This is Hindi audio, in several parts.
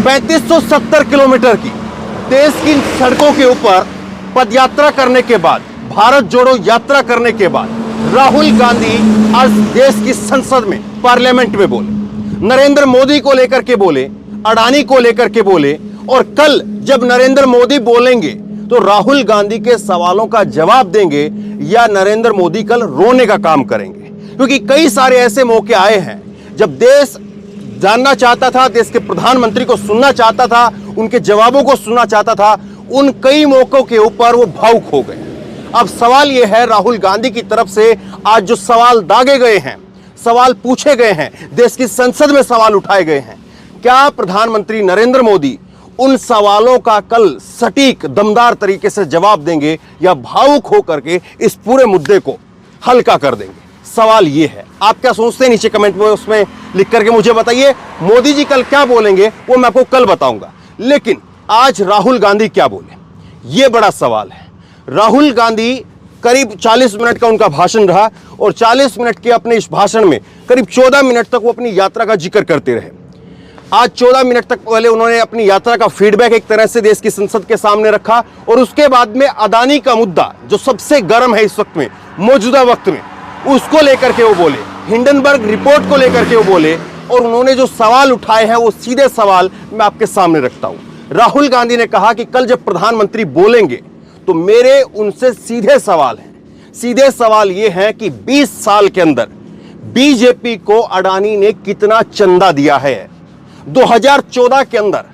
3570 किलोमीटर की देश की सड़कों के ऊपर पदयात्रा करने के बाद, भारत जोड़ो यात्रा करने के बाद राहुल गांधी आज देश की संसद में, पार्लियामेंट में बोले, नरेंद्र मोदी को लेकर के बोले, अडानी को लेकर के बोले। और कल जब नरेंद्र मोदी बोलेंगे तो राहुल गांधी के सवालों का जवाब देंगे या नरेंद्र मोदी कल रोने का काम करेंगे। क्योंकि कई सारे ऐसे मौके आए हैं जब देश जानना चाहता था, देश के प्रधानमंत्री को सुनना चाहता था, उनके जवाबों को सुनना चाहता था, उन कई मौकों के ऊपर वो भावुक हो गए। अब सवाल यह है, राहुल गांधी की तरफ से आज जो सवाल दागे गए हैं, सवाल पूछे गए हैं, देश की संसद में सवाल उठाए गए हैं, क्या प्रधानमंत्री नरेंद्र मोदी उन सवालों का कल सटीक दमदार तरीके से जवाब देंगे या भावुक होकर के इस पूरे मुद्दे को हल्का कर देंगे? सवाल यह है। आप क्या सोचते हैं नीचे कमेंट में उसमें लिख करके मुझे बताइए। मोदी जी कल क्या बोलेंगे वो मैं आपको कल बताऊंगा, लेकिन आज राहुल गांधी क्या बोले ये बड़ा सवाल है। राहुल गांधी करीब 40 मिनट का उनका भाषण रहा और 40 मिनट के अपने इस भाषण में करीब 14 मिनट तक वो अपनी यात्रा का जिक्र करते रहे। आज 14 मिनट तक पहले उन्होंने अपनी यात्रा का फीडबैक एक तरह से देश की संसद के सामने रखा और उसके बाद में अडानी का मुद्दा जो सबसे गर्म है इस वक्त में, मौजूदा वक्त में, उसको लेकर के वो बोले, हिंडनबर्ग रिपोर्ट को लेकर के वो बोले। और उन्होंने जो सवाल उठाए हैं वो सीधे सवाल मैं आपके सामने रखता हूं। राहुल गांधी ने कहा कि कल जब प्रधानमंत्री बोलेंगे तो मेरे उनसे सीधे सवाल हैं। सीधे सवाल ये है कि 20 साल के अंदर बीजेपी को अडानी ने कितना चंदा दिया है। 2014 के अंदर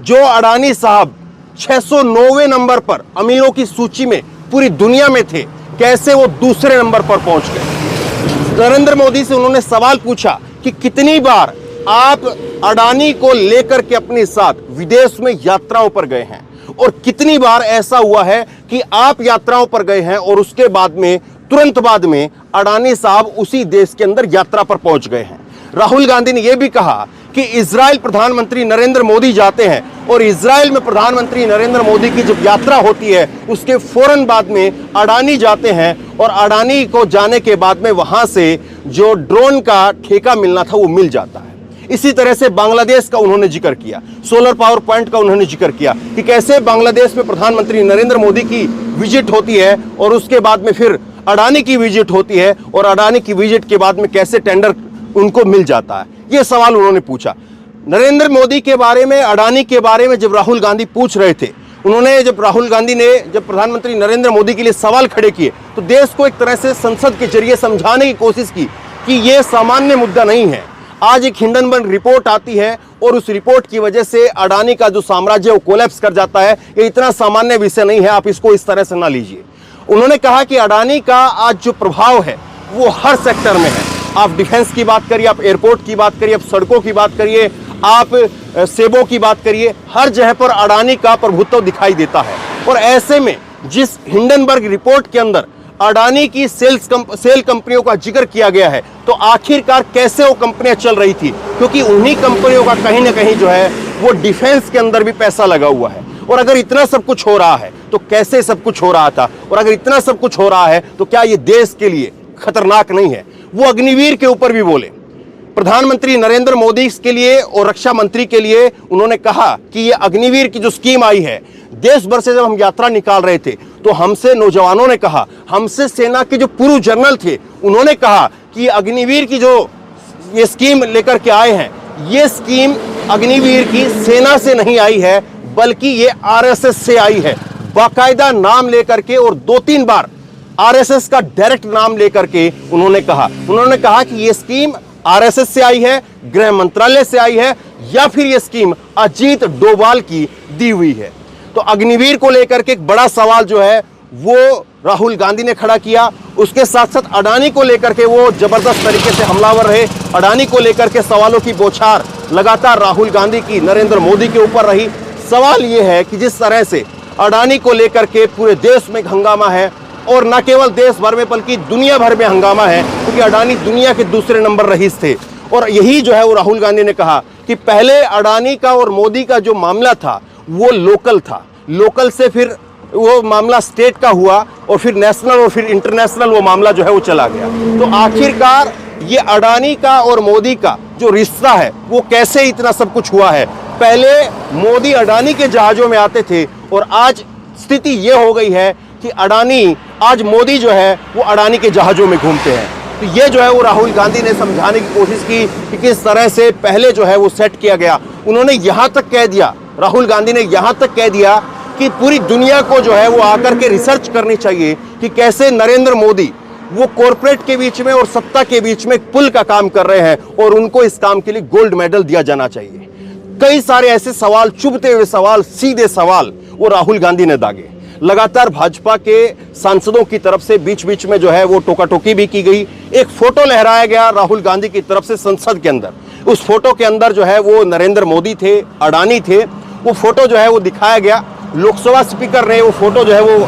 जो अडानी साहब 609वें नंबर पर अमीरों की सूची में पूरी दुनिया में थे, कैसे वो दूसरे नंबर पर पहुंच गए। नरेंद्र मोदी से उन्होंने सवाल पूछा कि कितनी बार आप अडानी को लेकर के अपने साथ विदेश में यात्राओं पर गए हैं और कितनी बार ऐसा हुआ है कि आप यात्राओं पर गए हैं और उसके बाद में, तुरंत बाद में अडानी साहब उसी देश के अंदर यात्रा पर पहुंच गए हैं। राहुल गांधी ने यह भी कहा कि इजराइल प्रधानमंत्री नरेंद्र मोदी जाते हैं और इजराइल में प्रधानमंत्री नरेंद्र मोदी की जब यात्रा होती है उसके फौरन बाद में अडानी जाते हैं और अडानी को जाने के बाद में वहां से जो ड्रोन का ठेका मिलना था वो मिल जाता है। इसी तरह से बांग्लादेश का उन्होंने जिक्र किया, सोलर पावर प्लांट का उन्होंने जिक्र किया कि कैसे बांग्लादेश में प्रधानमंत्री नरेंद्र मोदी की विजिट होती है और उसके बाद में फिर अडानी की विजिट होती है और अडानी की विजिट के बाद में कैसे टेंडर उनको मिल जाता है। ये सवाल उन्होंने पूछा। नरेंद्र मोदी के बारे में, अडानी के बारे में जब राहुल गांधी पूछ रहे थे, राहुल गांधी ने जब प्रधानमंत्री नरेंद्र मोदी के लिए सवाल खड़े किए तो देश को एक तरह से संसद के जरिए समझाने की कोशिश की कि यह सामान्य मुद्दा नहीं है। आज एक हिंडनबर्ग रिपोर्ट आती है और उस रिपोर्ट की वजह से अडानी का जो साम्राज्य वो कोलैप्स कर जाता है। ये इतना सामान्य विषय नहीं है, आप इसको इस तरह से ना लीजिए। उन्होंने कहा कि अडानी का आज जो प्रभाव है वो हर सेक्टर में है। आप डिफेंस की बात करिए, आप एयरपोर्ट की बात करिए, आप सड़कों की बात करिए, आप सेबों की बात करिए, हर जगह पर अडानी का प्रभुत्व दिखाई देता है। और ऐसे में जिस हिंडनबर्ग रिपोर्ट के अंदर अडानी की सेल कंपनियों का जिक्र किया गया है, तो आखिरकार कैसे वो कंपनियां चल रही थी, क्योंकि उन्हीं कंपनियों का कहीं ना कहीं जो है वो डिफेंस के अंदर भी पैसा लगा हुआ है। और अगर इतना सब कुछ हो रहा है तो कैसे सब कुछ हो रहा था, और अगर इतना सब कुछ हो रहा है तो क्या ये देश के लिए खतरनाक नहीं है? वो अग्निवीर के ऊपर भी बोले। प्रधानमंत्री नरेंद्र मोदी के लिए और रक्षा मंत्री के लिए उन्होंने कहा कि ये अग्निवीर की जो स्कीम आई है, देश भर से जब हम यात्रा निकाल रहे थे तो हमसे नौजवानों ने कहा, हमसे सेना के जो पूर्व जनरल थे उन्होंने कहा कि अग्निवीर की जो ये स्कीम लेकर के आए हैं, ये स्कीम अग्निवीर की सेना से नहीं आई है बल्कि ये आरएसएस से आई है। बाकायदा नाम लेकर के और 2-3 बार आरएसएस का डायरेक्ट नाम लेकर के उन्होंने कहा कि ये स्कीम आरएसएस से आई है, गृह मंत्रालय से आई है, या फिर ये स्कीम अजीत डोभाल की दी हुई है। तो अग्निवीर को लेकर के एक बड़ा सवाल जो है वो राहुल गांधी ने खड़ा किया। उसके साथ साथ अडानी को लेकर के वो जबरदस्त तरीके से हमलावर रहे। अडानी को लेकर के सवालों की बौछार लगातार राहुल गांधी की नरेंद्र मोदी के ऊपर रही। सवाल ये है कि जिस तरह से अडानी को लेकर के पूरे देश में हंगामा है, और न केवल देश भर में बल्कि दुनिया भर में हंगामा है, क्योंकि अडानी दुनिया के दूसरे नंबर रईस थे। और यही जो है वो राहुल गांधी ने कहा कि पहले अडानी का और मोदी का जो मामला था वो लोकल था, लोकल से फिर वो मामला स्टेट का हुआ और फिर नेशनल और फिर इंटरनेशनल वो मामला जो है वो चला गया। तो आखिरकार ये अडानी का और मोदी का जो रिश्ता है वो कैसे इतना सब कुछ हुआ है, पहले मोदी अडानी के जहाजों में आते थे और आज स्थिति यह हो गई है कि अडानी, आज मोदी जो है वो अडानी के जहाजों में घूमते हैं। तो ये जो है वो राहुल गांधी ने समझाने की कोशिश की कि किस तरह से पहले जो है वो सेट किया गया। उन्होंने यहां तक कह दिया, राहुल गांधी ने यहां तक कह दिया कि पूरी दुनिया को जो है वो आकर के रिसर्च करनी चाहिए कि कैसे नरेंद्र मोदी वो कॉर्पोरेट के बीच में और सत्ता के बीच में एक पुल का काम कर रहे हैं और उनको इस काम के लिए गोल्ड मेडल दिया जाना चाहिए। कई सारे ऐसे सवाल, चुभते हुए सवाल, सीधे सवाल वो राहुल गांधी ने दागे। लगातार भाजपा के सांसदों की तरफ से बीच बीच में जो है वो टोका टोकी भी की गई। एक फोटो लहराया गया राहुल गांधी की तरफ से संसद के अंदर। उस फोटो के अंदर जो है वो नरेंद्र मोदी थे, अडानी थे। वो फोटो जो है वो दिखाया गया। लोकसभा स्पीकर ने वो फोटो जो है वो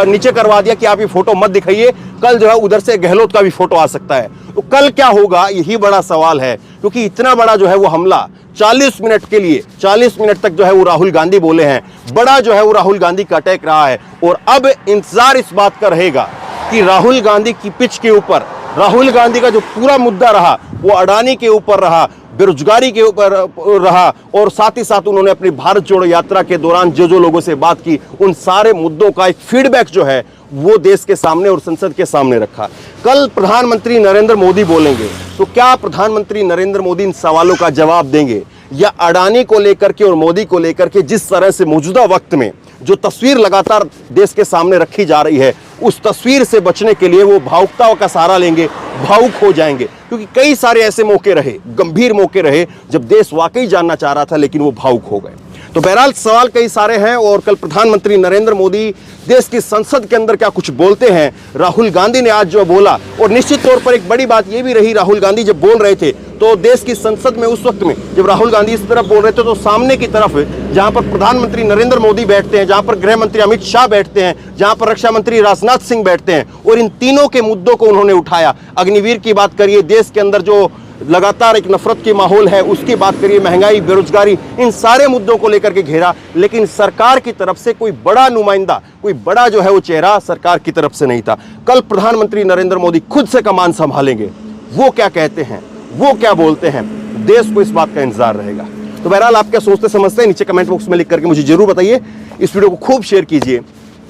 नीचे करवा दिया कि आप ये फोटो मत दिखाइए, कल जो है उधर से गहलोत का भी फोटो आ सकता है। तो कल क्या होगा, यही बड़ा सवाल है, क्योंकि इतना बड़ा जो है वो हमला 40 मिनट के लिए, 40 मिनट तक जो है वो राहुल गांधी बोले हैं। बड़ा जो है वो राहुल गांधी का अटैक रहा है और अब इंतजार इस बात का रहेगा कि राहुल गांधी की पिच के ऊपर, राहुल गांधी का जो पूरा मुद्दा रहा वो अडानी के ऊपर रहा, बेरोजगारी के ऊपर रहा और साथ ही साथ उन्होंने अपनी भारत जोड़ो यात्रा के दौरान जो लोगों से बात की, उन सारे मुद्दों का एक फीडबैक जो है वो देश के सामने और संसद के सामने रखा। कल प्रधानमंत्री नरेंद्र मोदी बोलेंगे तो क्या प्रधानमंत्री नरेंद्र मोदी इन सवालों का जवाब देंगे, या अडानी को लेकर के और मोदी को लेकर के जिस तरह से मौजूदा वक्त में जो तस्वीर लगातार देश के सामने रखी जा रही है, उस तस्वीर से बचने के लिए वो भावुकताओं का सहारा लेंगे, भावुक हो जाएंगे। क्योंकि कई सारे ऐसे मौके रहे, गंभीर मौके रहे, जब देश वाकई जानना चाह रहा था लेकिन वो भावुक हो गए। तो बहरहाल सवाल कई सारे हैं और कल प्रधानमंत्री नरेंद्र मोदी देश की संसद के अंदर क्या कुछ बोलते हैं। राहुल गांधी ने आज जो बोला, और निश्चित तौर पर एक बड़ी बात यह भी रही, राहुल गांधी जब बोल रहे थे तो देश की संसद में उस वक्त में जब राहुल गांधी इस तरफ बोल रहे थे तो सामने की तरफ जहां पर प्रधानमंत्री नरेंद्र मोदी बैठते हैं, जहां पर गृह मंत्री अमित शाह बैठते हैं, जहां पर रक्षा मंत्री राजनाथ सिंह बैठते हैं, और इन तीनों के मुद्दों को उन्होंने उठाया। अग्निवीर की बात करिए, देश के अंदर जो लगातार एक नफरत की माहौल है उसकी बात करिए, महंगाई, बेरोजगारी, इन सारे मुद्दों को लेकर के घेरा। लेकिन सरकार की तरफ से कोई बड़ा नुमाइंदा, कोई बड़ा जो है वो चेहरा सरकार की तरफ से नहीं था। कल प्रधानमंत्री नरेंद्र मोदी खुद से कमान संभालेंगे, वो क्या कहते हैं, वो क्या बोलते हैं, देश को इस बात का इंतजार रहेगा। तो बहरहाल आप क्या सोचते समझते हैं, नीचे कमेंट बॉक्स में लिख करके मुझे जरूर बताइए। इस वीडियो को खूब शेयर कीजिए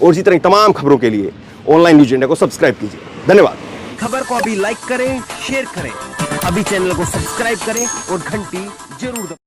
और इसी तरह तमाम खबरों के लिए ऑनलाइन न्यूज इंडिया को सब्सक्राइब कीजिए। धन्यवाद। खबर को अभी लाइक करें, शेयर करें, अभी चैनल को सब्सक्राइब करें और घंटी जरूर दबाएं।